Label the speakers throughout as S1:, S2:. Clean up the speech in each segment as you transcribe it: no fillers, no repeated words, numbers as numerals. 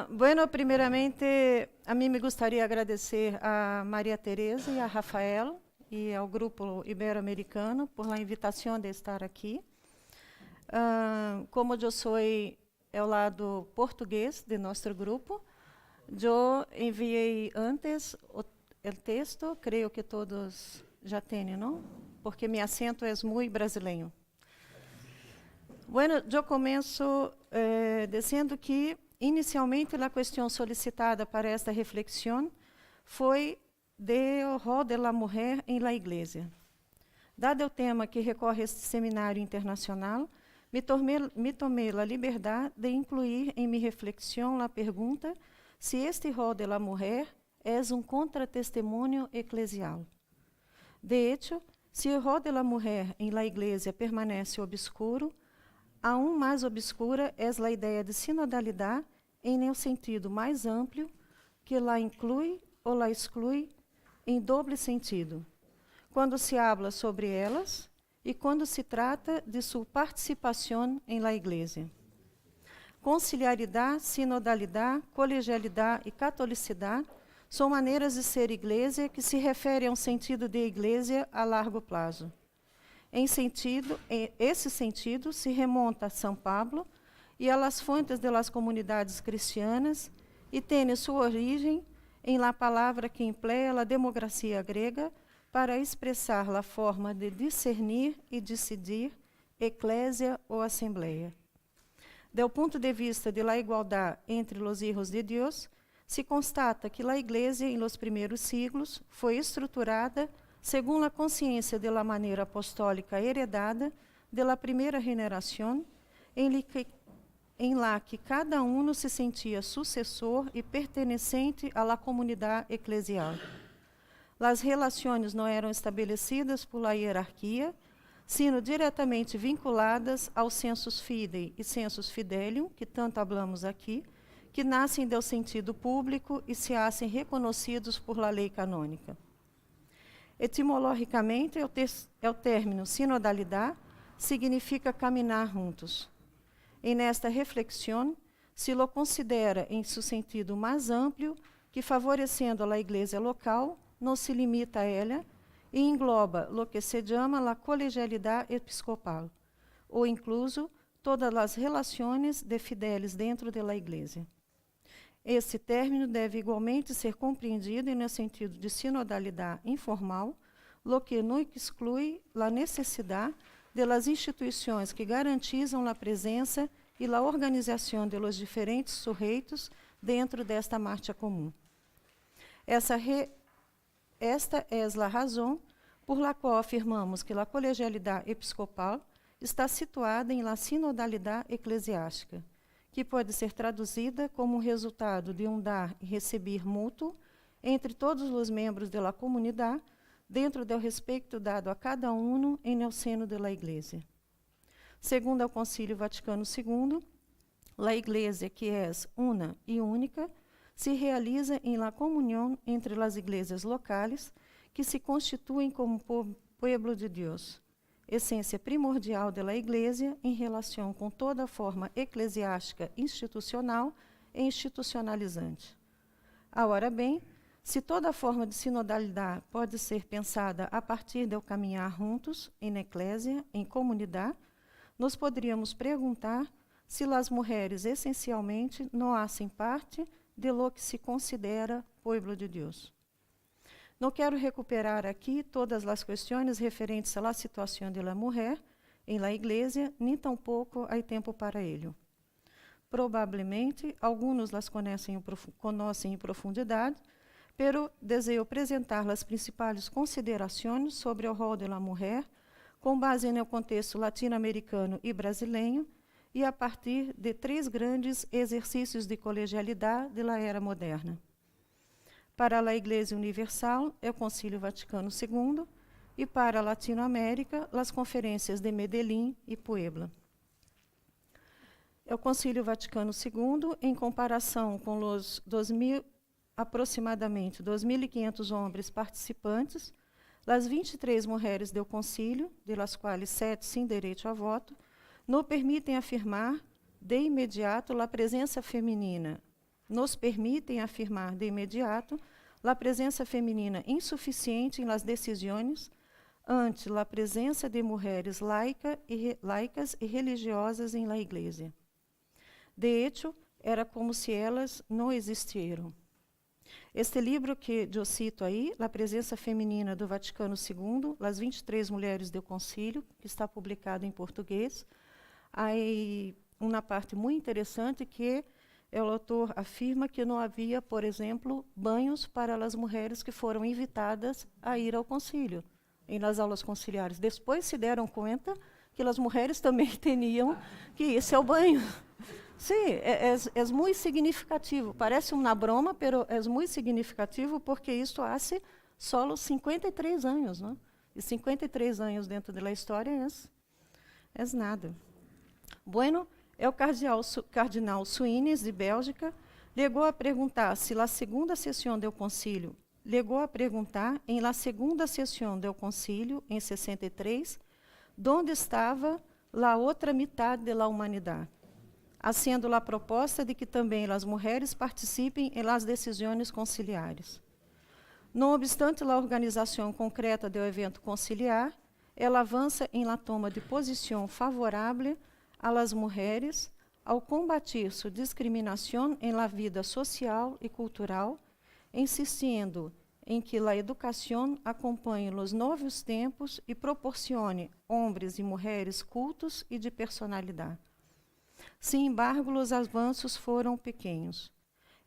S1: Bueno, primeiramente, a mim me gostaria de agradecer a Maria Tereza e a Rafael e ao Grupo Ibero-Americano por a invitação de estar aqui. Como eu sou o lado português de nosso grupo, eu enviei antes o texto, creio que todos já têm, não? Porque meu acento é muito brasileiro. Bueno, eu começo dizendo que, inicialmente, a questão solicitada para esta reflexão foi do rol da mulher em la igreja. Dado o tema que recorre a este seminário internacional, me tomei a liberdade de incluir em minha reflexão a pergunta se este rol da mulher é contratestemunho eclesial. De hecho, se o rol da mulher em la igreja permanece obscuro, aún mais obscura é a ideia de sinodalidade em um sentido mais amplo, que la inclui ou la exclui em doble sentido, quando se habla sobre elas e quando se trata de sua participação em la igreja. Conciliaridade, sinodalidade, colegialidade e catolicidade são maneiras de ser igreja que se referem a um sentido de igreja a largo prazo. Esse sentido se remonta a São Pablo e às fontes das comunidades cristianas e tem sua origem em la palavra que emplea a democracia grega para expressar a forma de discernir e decidir, eclésia ou assembleia. Do ponto de vista de la igualdade entre os hijos de Deus, se constata que a igreja, em los primeiros siglos, foi estruturada segundo a consciência de la maneira apostólica heredada de la primeira generação, em la que cada um se sentia sucessor e pertencente à la comunidade eclesial. As relações não eram estabelecidas por la hierarquia, sino diretamente vinculadas aos sensus fidei e sensus fidelium, que tanto falamos aqui, que nascem do sentido público e se hacem reconhecidos por la lei canônica. Etimologicamente, o término sinodalidade significa caminhar juntos. E nesta reflexão, se lo considera em seu sentido mais amplo, que favorecendo a igreja local, não se limita a ela e engloba o que se chama a colegialidade episcopal, ou incluso todas as relações de fideles dentro da igreja. Esse término deve igualmente ser compreendido no sentido de sinodalidade informal, lo que não exclui a necessidade de las instituições que garantizam a presença e a organização de los diferentes sujeitos dentro desta marcha comum. Esta é a razão por la qual afirmamos que a colegialidade episcopal está situada em la sinodalidade eclesiástica, que pode ser traduzida como resultado de um dar e receber mútuo entre todos os membros da comunidade, dentro do respeito dado a cada um em el seno da Igreja. Segundo o Concílio Vaticano II, a Igreja, que é una e única, se realiza em la comunhão entre as igrejas locais, que se constituem como pueblo de Deus, essência primordial da Igreja em relação com toda a forma eclesiástica institucional e institucionalizante. Agora bem, se toda forma de sinodalidade pode ser pensada a partir do caminhar juntos, em eclésia, em comunidade, nos poderíamos perguntar se as mulheres essencialmente não fazem parte de lo que se considera pueblo de Deus. Não quero recuperar aqui todas as questões referentes à situação da mulher em la igreja, nem tampouco há tempo para ello. Provavelmente, alguns las conhecem em profundidade, pero desejo apresentar as principais considerações sobre o rol da mulher, com base no contexto latino-americano e brasileiro, e a partir de 3 grandes exercícios de colegialidade da era moderna. Para a Igreja Universal, é o Concílio Vaticano II, e para a Latinoamérica, as conferências de Medellín e Puebla. O Concílio Vaticano II, em comparação com os aproximadamente 2.500 homens participantes, as 23 mulheres do concílio, de las quais 7 sem direito a voto, não permitem afirmar de imediato la presença feminina. Nos permitem afirmar de imediato la presença feminina insuficiente em las decisões ante la presença de mulheres laicas e religiosas em la igreja. De hecho, era como se elas não existieram. Este livro que eu cito aí, La Presença Feminina do Vaticano II, Las 23 Mulheres do Concílio, que está publicado em português, aí uma parte muito interessante que o autor afirma que não havia, por exemplo, banhos para as mulheres que foram invitadas a ir ao concílio, nas aulas conciliares. Depois se deram conta que as mulheres também tinham que ir ao banho. Sim, é muito significativo. Parece uma broma, mas é muito significativo porque isso há só 53 anos, não? E 53 anos dentro da história é nada. Bueno, o cardeal Suínes, de Bélgica, chegou a perguntar se na segunda sessão do concílio, em la segunda sessão do concílio, em 63, onde estava a outra metade da humanidade, haciendo a proposta de que também as mulheres participem em las decisões conciliares. Não obstante a organização concreta do evento conciliar, ela avança em la toma de posição favorável a las mulheres ao combatir sua discriminação em la vida social e cultural, insistindo em que a educação acompanhe os novos tempos e proporcione homens e mulheres cultos e de personalidade. Sin embargo, os avanços foram pequenos.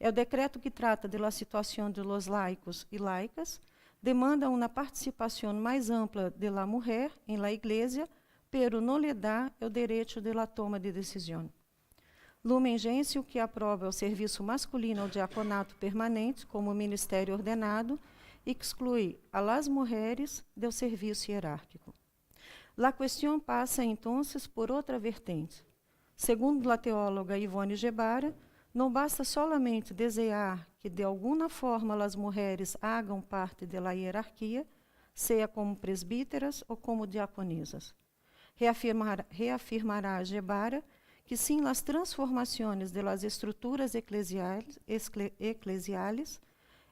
S1: O decreto que trata da situação de los laicos e laicas demanda uma participação mais ampla de la mulher em la igreja, pero não lhe dá o direito de la toma de decisão. Lumen Gentium, que aprova o serviço masculino ao diaconato permanente como ministério ordenado, exclui a las mulheres do serviço hierárquico. La questão passa, então, por outra vertente. Segundo a teóloga Ivone Gebara, não basta solamente desejar que de alguma forma as mulheres hagam parte da hierarquia, seja como presbíteras ou como diaconisas. Reafirmará Gebara que sim as transformações de las estruturas eclesiales,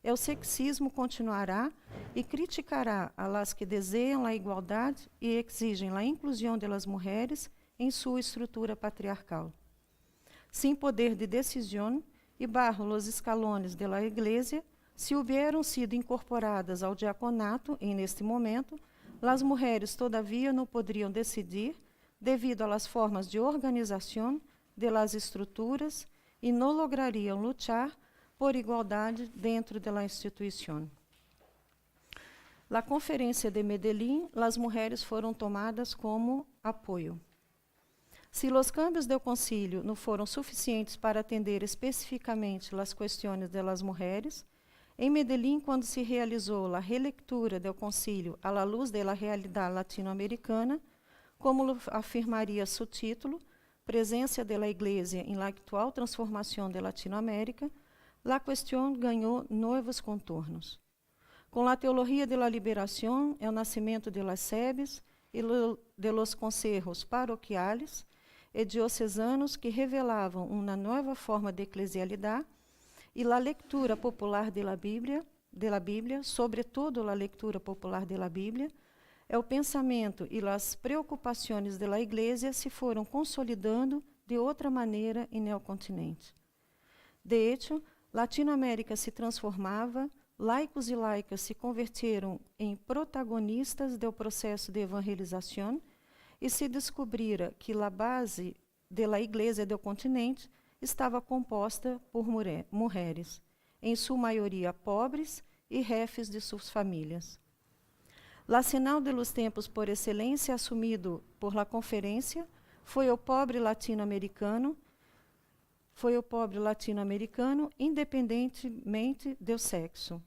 S1: o sexismo continuará e criticará a las que desejam a igualdade e exigem a inclusão de las mulheres em sua estrutura patriarcal. Sem poder de decisão e bajo los escalones de la igreja, se hubieram sido incorporadas ao diaconato neste momento, as mulheres todavia não poderiam decidir devido às formas de organização de las estruturas e não lograriam lutar por igualdade dentro da instituição. Na Conferência de Medellín, as mulheres foram tomadas como apoio. Se os cambios do concílio não foram suficientes para atender especificamente as questões das mulheres, em Medellín, quando se realizou a releitura do concílio à luz da realidade latino-americana, como afirmaria seu título, Presença da Igreja em la actual transformação de Latinoamérica, a questão ganhou novos contornos. Com a teologia de la liberação, o nascimento de las sebes e de los consejos paroquiales e diocesanos que revelavam uma nova forma de eclesialidade e a leitura popular de la Bíblia, sobretudo a leitura popular de la Bíblia, o pensamento e as preocupações da Igreja se foram consolidando de outra maneira em el continente. De hecho, Latinoamérica se transformava, laicos e laicas se converteram em protagonistas do processo de evangelização e se descobrira que a base da Igreja do continente estava composta por mulheres, em sua maioria pobres e reféns de suas famílias. La sinal de los tempos por excelência assumido por la conferência foi o pobre latino-americano, independentemente do sexo.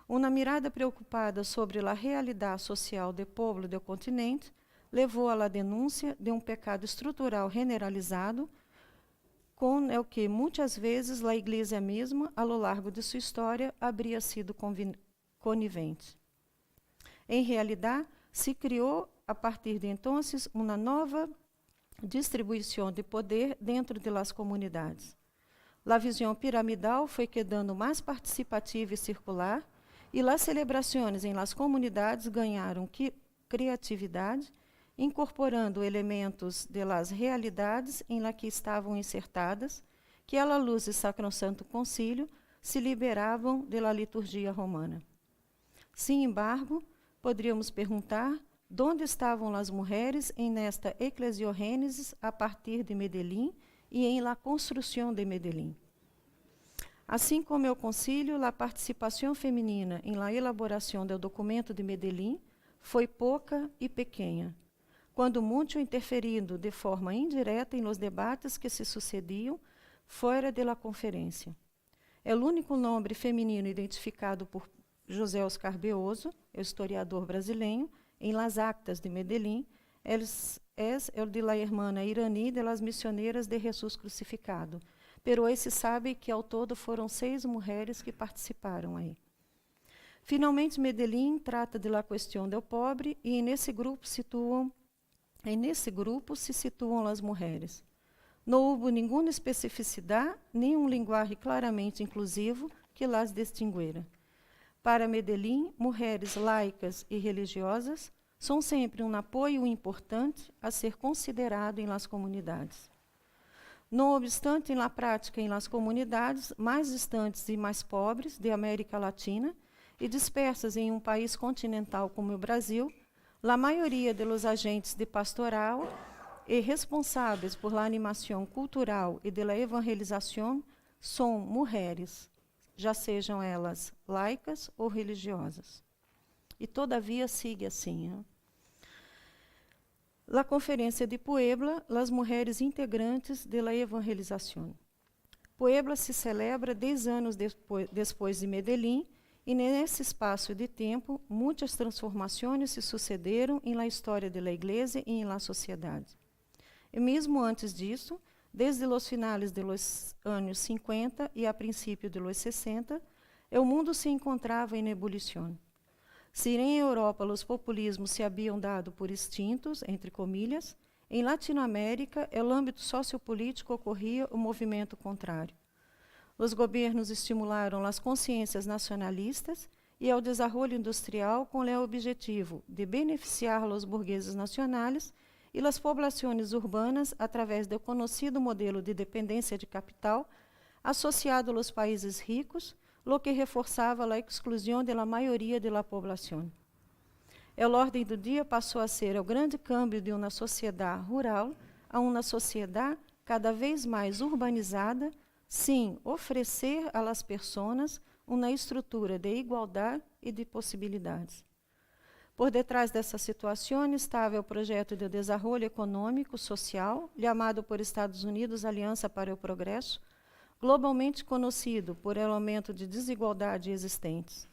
S1: Uma mirada preocupada sobre a realidade social do povo do continente levou à denúncia de um pecado estrutural generalizado, com o que muitas vezes a Igreja mesma, a lo largo de sua história, habría sido conivente. Em realidade, se criou, a partir de então, uma nova distribuição de poder dentro de las comunidades. La visão piramidal foi quedando mais participativa e circular, e las celebrações em las comunidades ganharam criatividade, incorporando elementos de las realidades em la que estavam insertadas, que à la luz de Sacrosanto Concílio se liberavam de la liturgia romana. Sin embargo, poderíamos perguntar onde estavam as mulheres em nesta eclesiogênesis a partir de Medellín e em la construção de Medellín. Assim como o concílio, a participação feminina em la elaboração do documento de Medellín foi pouca e pequena, quando muito interferindo de forma indireta em los debates que se sucediam fora de la conferência. É o único nome feminino identificado por José Oscar Beoso, o historiador brasileiro, em las actas de Medellín, es el de la hermana iraní de las misioneras de Jesús crucificado. Pero hoje se sabe que ao todo foram 6 mulheres que participaram aí. Finalmente, Medellín trata de la questão do pobre e nesse grupo se situam as mulheres. Não houve nenhuma especificidade, nem um linguagem claramente inclusivo que las distinguera. Para Medellín, mulheres laicas e religiosas são sempre um apoio importante a ser considerado em las comunidades. Não obstante, na prática, em las comunidades mais distantes e mais pobres de América Latina e dispersas em um país continental como o Brasil, a maioria de los agentes de pastoral e responsáveis por la animação cultural e de la evangelização são mulheres, já sejam elas laicas ou religiosas. E todavia sigue assim. Né? La Conferência de Puebla, las mulheres integrantes de la evangelização. Puebla se celebra 10 anos depois de Medellín, e nesse espaço de tempo, muitas transformações se sucederam em la história de la Igreja e em la sociedade. E mesmo antes disso, desde os finales de los anos 50 e a princípio de los 60, o mundo se encontrava em ebulição. Se em Europa os populismos se haviam dado por extintos, entre comilhas, em Latinoamérica, no âmbito sociopolítico, ocorria o movimento contrário. Os governos estimularam as consciências nacionalistas e ao desenvolvimento industrial com o objetivo de beneficiar os burgueses nacionais e as populações urbanas através do conhecido modelo de dependência de capital associado aos países ricos, lo que reforçava a exclusão da maioria da população. A ordem do dia passou a ser o grande câmbio de uma sociedade rural a uma sociedade cada vez mais urbanizada, sem oferecer a las pessoas uma estrutura de igualdade e de possibilidades. Por detrás dessa situação estava o projeto de desenvolvimento econômico social, chamado por Estados Unidos Aliança para o Progresso, globalmente conhecido por el aumento de desigualdade existentes.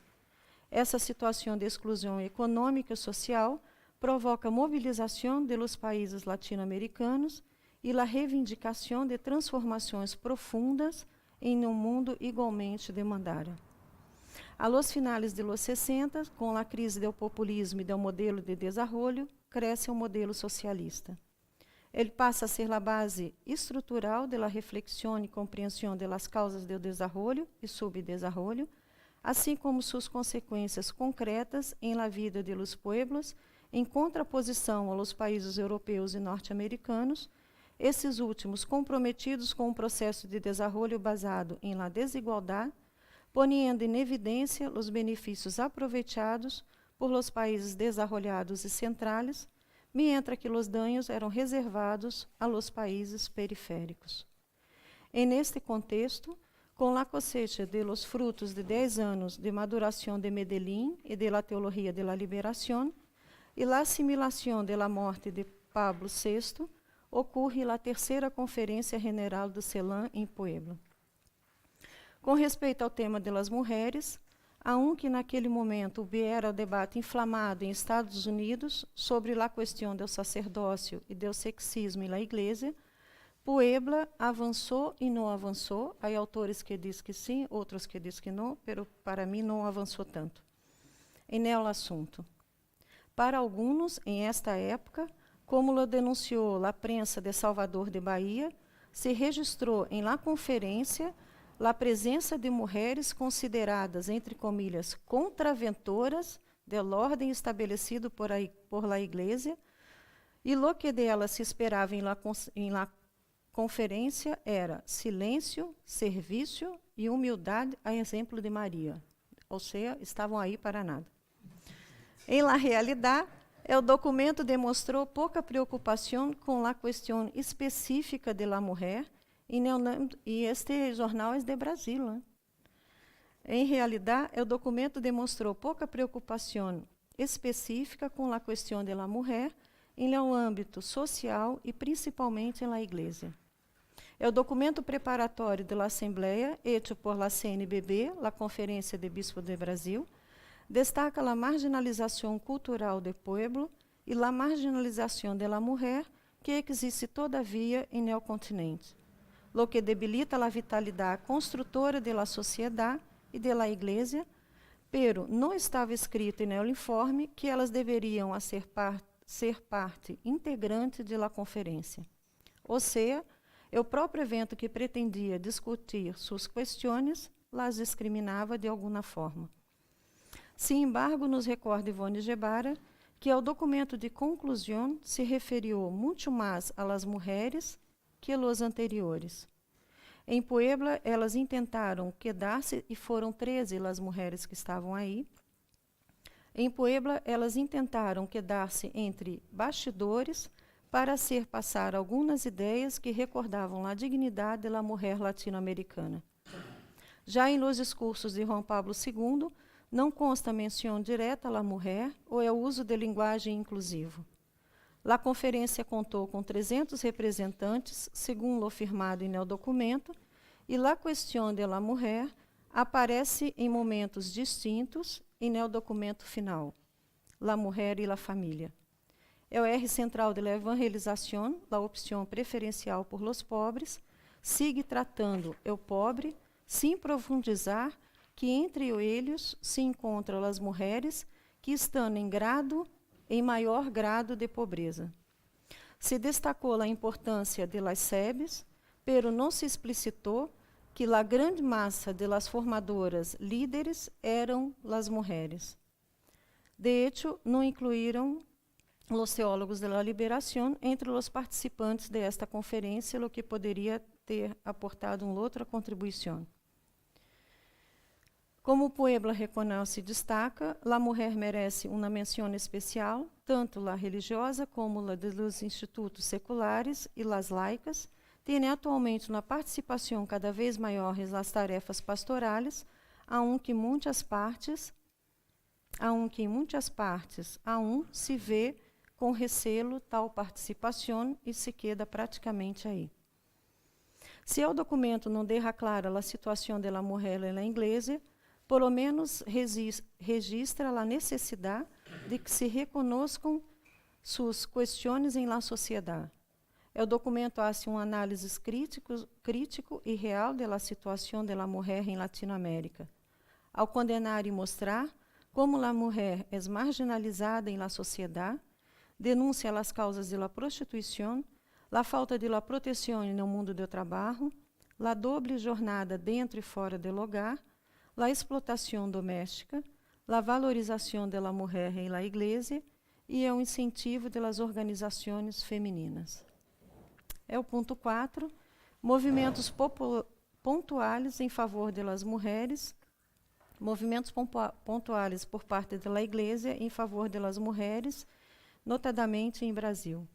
S1: Essa situação de exclusão econômica e social provoca mobilização de los países latino-americanos e a reivindicação de transformações profundas em um mundo igualmente demandado. A los finales de los 60, com a crise do populismo e do modelo de desenvolvimento, cresce o modelo socialista. Ele passa a ser a base estrutural da reflexão e compreensão das causas do desenvolvimento e subdesenvolvimento, assim como suas consequências concretas em la vida de los pueblos, em contraposição aos países europeus e norte-americanos, esses últimos comprometidos com um processo de desenvolvimento basado em la desigualdade, poniendo em evidência os benefícios aproveitados por los países desenvolvidos e centrais, mientras que os danos eram reservados a los países periféricos. Neste contexto, com a cosecha de los frutos de 10 anos de maduração de Medellín e de la teologia de la liberação, e la assimilação de la morte de Pablo VI, ocorre a terceira Conferência General do CELAM em Puebla. Com respeito ao tema das mulheres, há que naquele momento viera o debate inflamado em Estados Unidos sobre a questão do sacerdócio e do sexismo na Igreja, Puebla avançou e não avançou. Há autores que dizem que sim, outros que dizem que não, mas para mim não avançou tanto. Em el assunto. Para alguns, em esta época, como lo denunciou a prensa de Salvador de Bahia, se registrou em la conferência a presença de mulheres consideradas, entre comillas, contraventoras del orden estabelecido por la Iglesia, e lo que dela se esperava em la conferência era silêncio, serviço e humildade a exemplo de Maria. Ou seja, estavam aí para nada. Em la realidade, o documento demonstrou pouca preocupação com a questão específica de la mulher, e este jornal é de Brasil. Né? Em realidade, o documento demonstrou pouca preocupação específica com a questão de la mulher em seu âmbito social e principalmente na Igreja. É o documento preparatório da Assembleia, hecho por la CNBB, la Conferência de Bispos de Brasil, destaca a marginalização cultural do pueblo e a marginalização da mulher que existe todavia em el continente, lo que debilita a vitalidade construtora da sociedade e da Igreja, pero não estava escrito no informe que elas deveriam ser parte integrante da conferência. Ou seja, o próprio evento que pretendia discutir suas questões las discriminava de alguma forma. Sin embargo, nos recorda Ivone Gebara que o documento de conclusão se referiu muito mais a las mulheres que os anteriores. Em Puebla, elas intentaram quedar-se, e foram 13 as mulheres que estavam aí. Em Puebla, elas intentaram quedar-se entre bastidores para hacer passar algumas ideias que recordavam a dignidade da mulher latino-americana. Já em los discursos de Juan Pablo II, não consta menção direta à mulher ou é o uso de linguagem inclusivo. A conferência contou com 300 representantes, segundo o firmado em el documento, e a questão de la mulher aparece em momentos distintos em el documento final, la mulher e la família. É o R central de la evangelização, a opção preferencial por los pobres, sigue tratando o pobre, sem profundizar que entre eles se encontram as mulheres que estão em maior grado de pobreza. Se destacou a importância de las SEBs, pero não se explicitou que a grande massa de las formadoras líderes eram las mulheres. De hecho, não incluíram os teólogos de la liberação entre os participantes de esta conferência, o que poderia ter aportado uma outra contribuição. Como Puebla reconhece e destaca, a mulher merece uma menção especial, tanto a religiosa como a dos institutos seculares e las laicas, têm atualmente uma participação cada vez maior nas tarefas pastorais, aunque em muitas partes se vê com recelo tal participação e se queda praticamente aí. Se o documento não deixa clara a situação da mulher na Igreja, por lo menos registra a necessidade de que se reconozcam suas questões em la sociedade. O documento faz uma análise crítico e real da situação da mulher em Latinoamérica, ao condenar e mostrar como a mulher é marginalizada em la sociedade, denuncia as causas de la prostituição, a falta de la proteção no mundo do trabalho, a doble jornada dentro e fora do hogar, a explotação doméstica, a valorização da mulher em la Igreja e o incentivo das organizações femininas. É o ponto 4, movimentos pontuais em favor das mulheres, movimentos pontuais por parte da Igreja em favor das mulheres, notadamente em Brasil.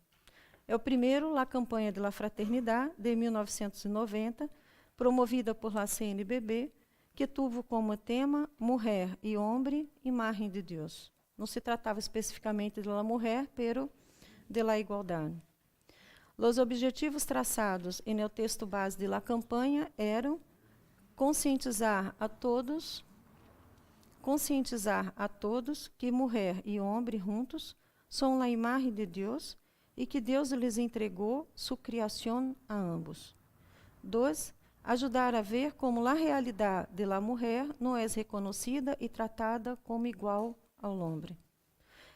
S1: É o primeiro, a campanha de la Fraternidade, de 1990, promovida por la CNBB, que tuvo como tema Mulher e Homem, Imagem de Deus. Não se tratava especificamente de la mulher, pero de la igualdade. Os objetivos traçados no texto base de la campanha eram conscientizar a todos que mulher e homem juntos são a imagem de Deus e que Deus lhes entregou sua criação a ambos. 2. Ajudar a ver como a realidade de la mulher não é reconhecida e tratada como igual ao homem.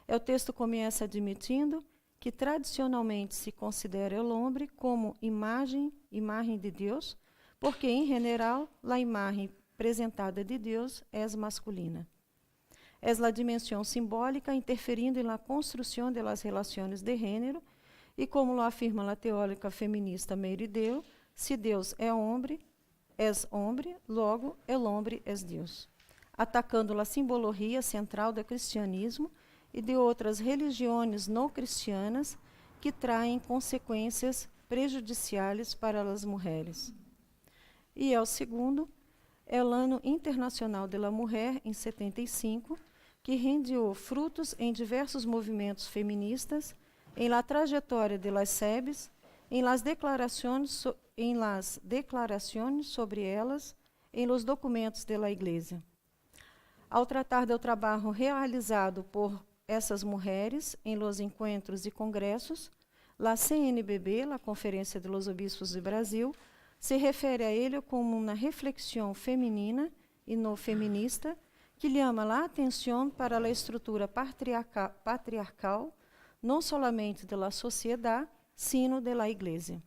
S1: O texto começa admitindo que tradicionalmente se considera el hombre como imagem de Deus, porque, em general, a imagem presentada de Deus é masculina. É a dimensão simbólica interferindo na construção das relações de gênero, e como lo afirma a teórica feminista Mary Dale, se Deus é homem, logo el homem é Deus, atacando a simbologia central do cristianismo e de outras religiões não cristianas que traem consequências prejudiciais para as mulheres. E é o segundo, é o Ano Internacional da Mulher, em 75, que rendeu frutos em diversos movimentos feministas, em la trajetória de las SEBs, em las declarações sobre elas, em los documentos de la Igreja. Ao tratar do trabalho realizado por essas mulheres em los encontros e congressos, la CNBB, a Conferência de los Obispos do Brasil, se refere a ele como uma reflexão feminina e não feminista que chama a atenção para a estrutura patriarcal, não somente da sociedade, sino da Igreja.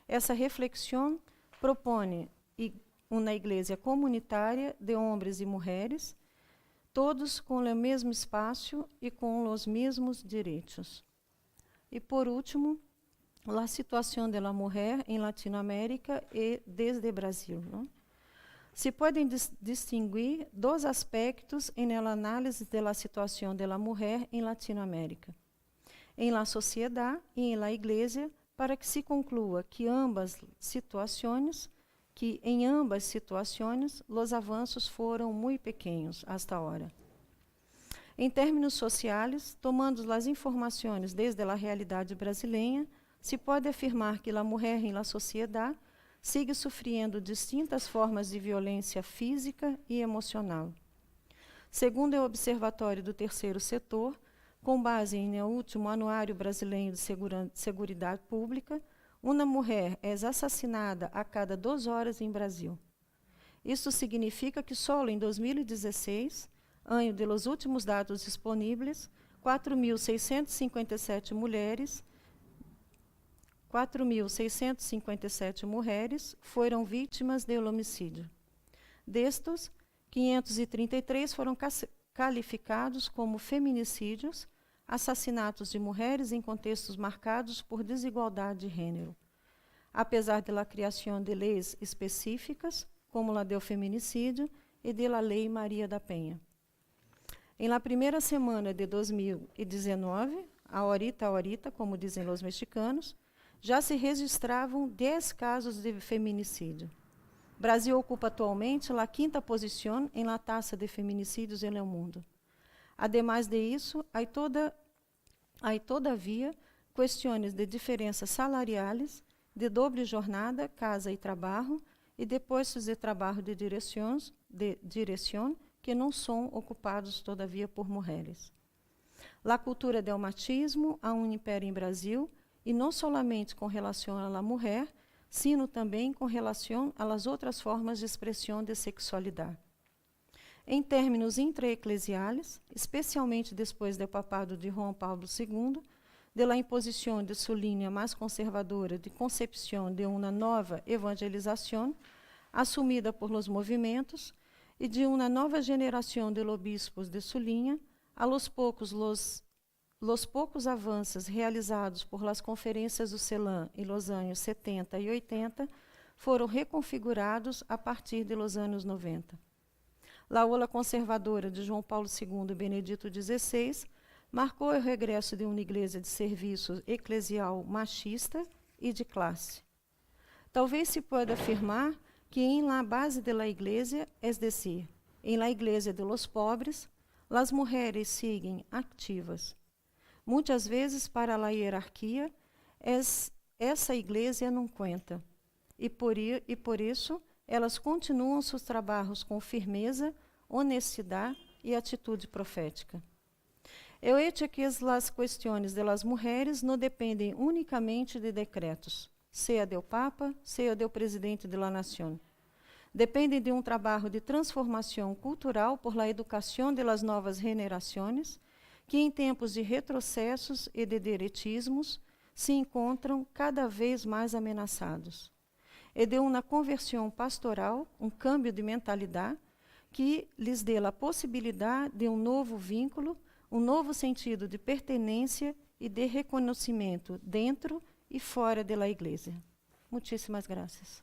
S1: Essa reflexão propõe uma igreja comunitária de homens e mulheres, todos com o mesmo espaço e com os mesmos direitos. E, por último, a situação da mulher em Latinoamérica e desde o Brasil. Não? Se podem distinguir dois aspectos na análise da situação da mulher em Latinoamérica, em la sociedade e em la igreja, para que se conclua que em ambas situações, os avanços foram muito pequenos hasta agora. Em termos sociais, tomando as informações desde a realidade brasileira, se pode afirmar que a mulher em la sociedade sigue sofrendo distintas formas de violência física e emocional. Segundo o Observatório do Terceiro Setor, com base no último Anuário Brasileiro de Seguridade Pública, uma mulher é assassinada a cada 2 horas em Brasil. Isso significa que só em 2016, ano de los últimos dados disponíveis, 4.657 mulheres foram vítimas de homicídio. Destes, 533 foram qualificados como feminicídios, assassinatos de mulheres em contextos marcados por desigualdade de gênero. Apesar da criação de leis específicas, como a do feminicídio e da Lei Maria da Penha. Em la primeira semana de 2019, ahorita, como dizem os mexicanos, já se registravam 10 casos de feminicídio. Brasil ocupa atualmente a 5ª posição em la taxa de feminicídios no mundo. Ademais de isso, há todavia questões de diferenças salariais, de doble jornada, casa e trabalho, e de postos de trabalho de direção que não são ocupados, todavia, por mulheres. A cultura do machismo há um império em Brasil, e não somente com relação à mulher, sino também com relação às outras formas de expressão de sexualidade. Em termos intraeclesiais, especialmente depois do papado de João Paulo II, da imposição de sua linha mais conservadora de concepção de uma nova evangelização, assumida por los movimentos, e de uma nova geração de obispos de sua linha, a los poucos avanços realizados por las conferências do CELAM em los anos 70 e 80 foram reconfigurados a partir de los anos 90. A ola conservadora de João Paulo II e Benedito XVI marcou o regresso de uma igreja de serviço eclesial machista e de classe. Talvez se pode afirmar que em la base de la igreja, es decir, em la igreja de los pobres, las mulheres siguen ativas. Muitas vezes para a hierarquia, essa igreja não conta, e por isso elas continuam seus trabalhos com firmeza, honestidade e atitude profética. Eu hecho que as questões das mulheres não dependem unicamente de decretos, seja do Papa, seja do presidente da nação. Dependem de um trabalho de transformação cultural por la educação das novas gerações, que em tempos de retrocessos e de diretismos se encontram cada vez mais ameaçados. E de uma conversão pastoral, um câmbio de mentalidade, que lhes dê a possibilidade de um novo vínculo, um novo sentido de pertenência e de reconhecimento dentro e fora da igreja. Muitíssimas graças.